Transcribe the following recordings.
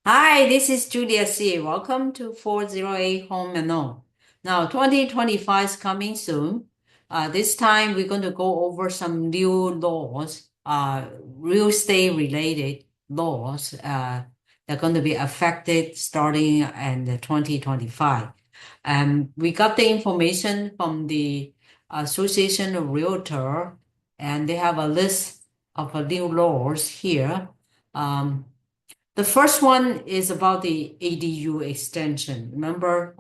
Hi, this is Julia C. Welcome to 408 Home and All. Now, 2025 is coming soon. This time, we're going to go over some new laws, real estate related laws that are going to be affected starting in the 2025. We got the information from the Association of Realtor, and they have a list of new laws here. Um, the first one is about the ADU extension. Remember,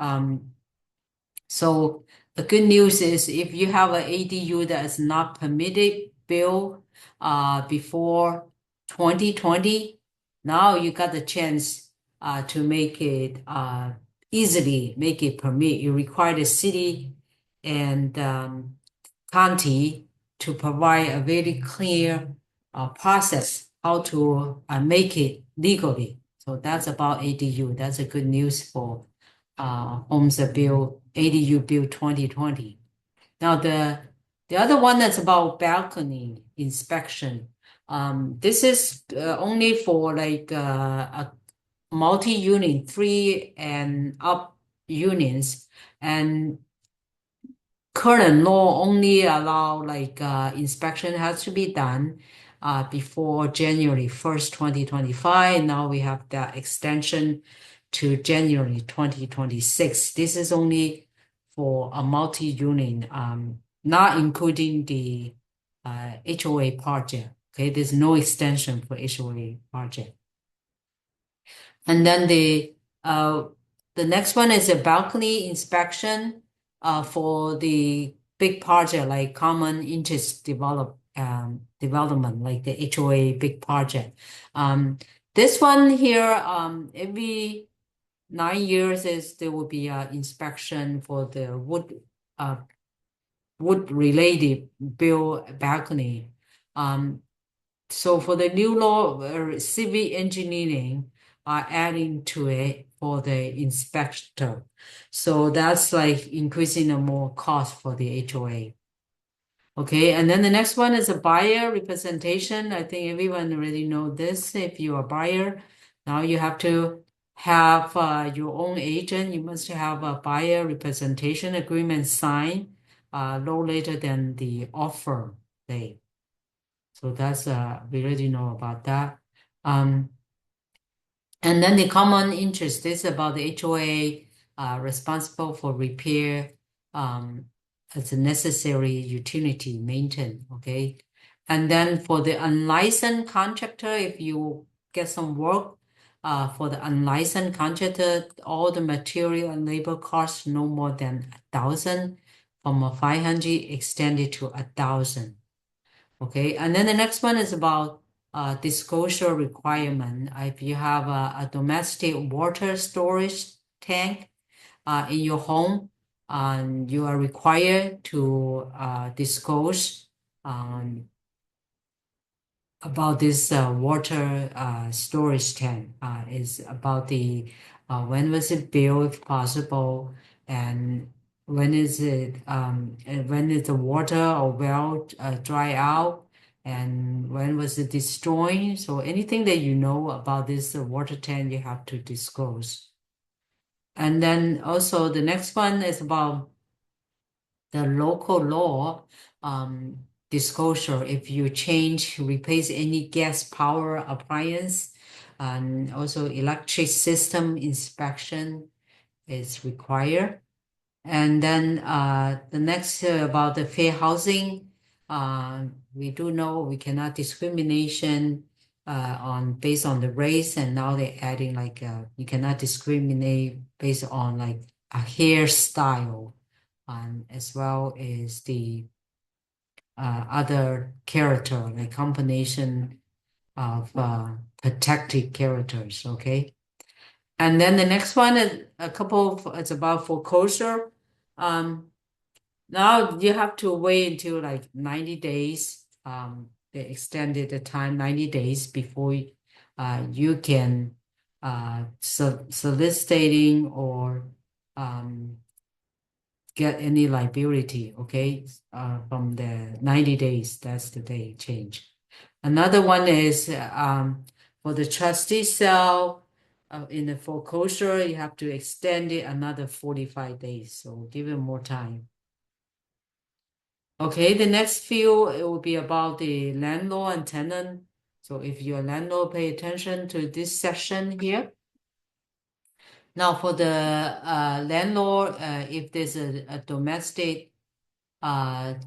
so the good news is if you have an ADU that is not permitted built before 2020, now you got the chance to make it easily make it permit. You require the city and county to provide a very clear process how to make it legally. So that's about ADU. That's a good news for homes that build ADU build 2020. Now the other one that's about balcony inspection. This is only for like a multi-unit, three and up units, and current law only allow like inspection has to be done before January 1st, 2025. Now we have that extension to January 2026. This is only for a multi-unit, not including the HOA project. Okay, there's no extension for HOA project. And then the next one is a balcony inspection for the big project like common interest development like the HOA big project. This one here, every 9 years is there will be an inspection for the wood related build balcony. So for the new law, civil engineering are adding to it for the inspector. So that's like increasing the more cost for the HOA. Okay, and then the next one is a buyer representation. I think everyone already know this. If you're a buyer, now you have to have your own agent. You must have a buyer representation agreement signed no later than the offer date. So that's we already know about that. Um, and then the common interest is about the HOA responsible for repair as a necessary utility maintenance. Okay. And then for the unlicensed contractor, if you get some work for the unlicensed contractor, all the material and labor costs no more than 1,000 from a 500 extended to 1,000. Okay, and then the next one is about disclosure requirement. If you have a domestic water storage tank in your home, you are required to disclose about this water storage tank. Is about the when was it built, if possible, and when is it and when is the water or well dry out, and when was it destroyed. So anything that you know about this water tank, you have to disclose. And then also the next one is about the local law disclosure. If you change, replace any gas power appliance, and also electric system inspection is required. And then the next about the fair housing, we do know we cannot discrimination on based on the race, and now they're adding like you cannot discriminate based on like a hairstyle, as well as the other character, like combination of protected characters. Okay. And then the next one is a couple of, it's about foreclosure. Now you have to wait until like 90 days. They extended the time 90 days before you can soliciting or get any liability, okay, from the 90 days. That's the day change. Another one is for the trustee sale. in the foreclosure, you have to extend it another 45 days. So give it more time. Okay, the next few, it will be about the landlord and tenant. So if you're a landlord, pay attention to this section here. Now for the landlord, if there's a domestic like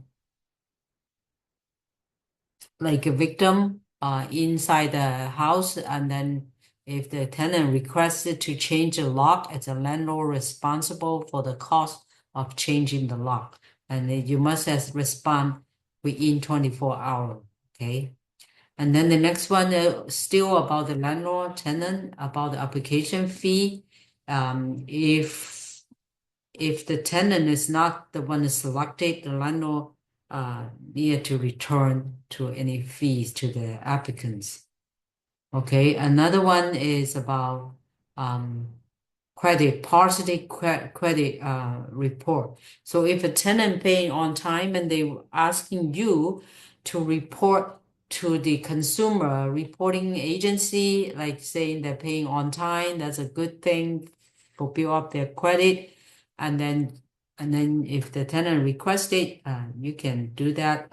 a victim inside the house, and then if the tenant requested to change the lock, it's a landlord responsible for the cost of changing the lock, and then you must have respond within 24 hours. Okay. And then the next one, still about the landlord tenant, about the application fee. If the tenant is not the one selected, the landlord need to return to any fees to the applicants. Okay, another one is about positive credit report. So if a tenant paying on time and they asking you to report to the consumer reporting agency, like saying they're paying on time, that's a good thing for build up their credit. And then if the tenant requests it, you can do that,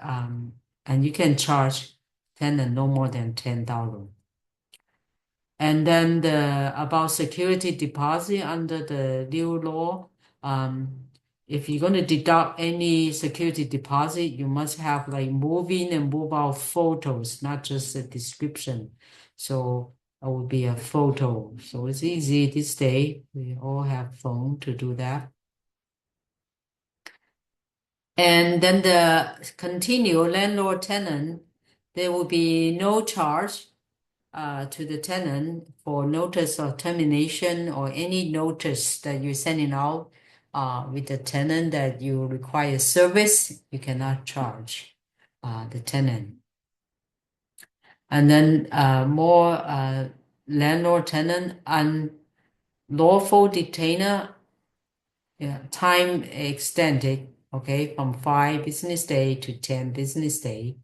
and you can charge tenant no more than $10. And then about security deposit under the new law, if you're going to deduct any security deposit, you must have like move-in and move-out photos, not just a description. So it will be a photo. So it's easy this day. We all have phone to do that. And then the continue landlord tenant, there will be no charge to the tenant for notice of termination or any notice that you're sending out with the tenant that you require service, you cannot charge the tenant. And then more landlord tenant unlawful detainer, time extended, okay, from 5 business day to 10 business day.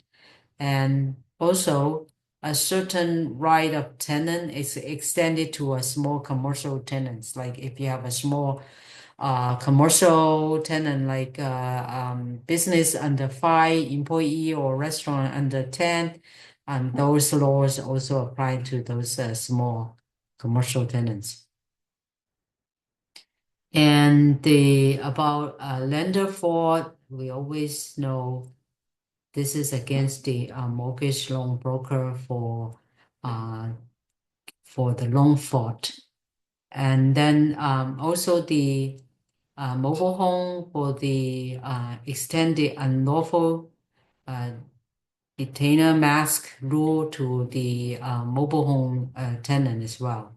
And also a certain right of tenant is extended to a small commercial tenants. Like if you have a small commercial tenant, like business under 5 employee or restaurant under 10, and those laws also apply to those small commercial tenants. And about lender fraud, we always know this is against the mortgage loan broker for the loan fraud. And then also the mobile home for the extended unlawful detainer mask rule to the mobile home tenant as well.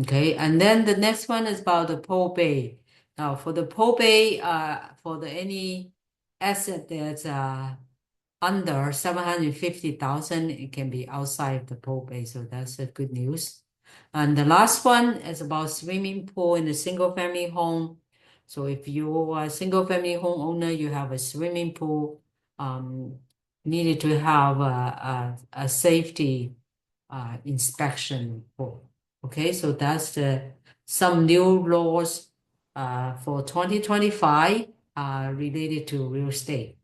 Okay, and then the next one is about the probate. Now for the probate, for any asset that's under 750,000, it can be outside the probate, so that's a good news. And the last one is about swimming pool in a single family home. So if you are a single family home owner, you have a swimming pool, needed to have a safety inspection report. Okay, so that's some new laws for 2025 related to real estate.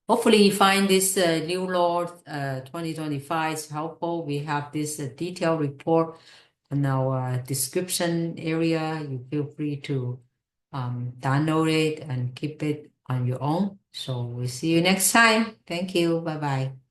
Hopefully you find this new law 2025 is helpful. We have this detailed report in our description area. You feel free to download it and keep it on your own. So we'll see you next time. Thank you. Bye-bye.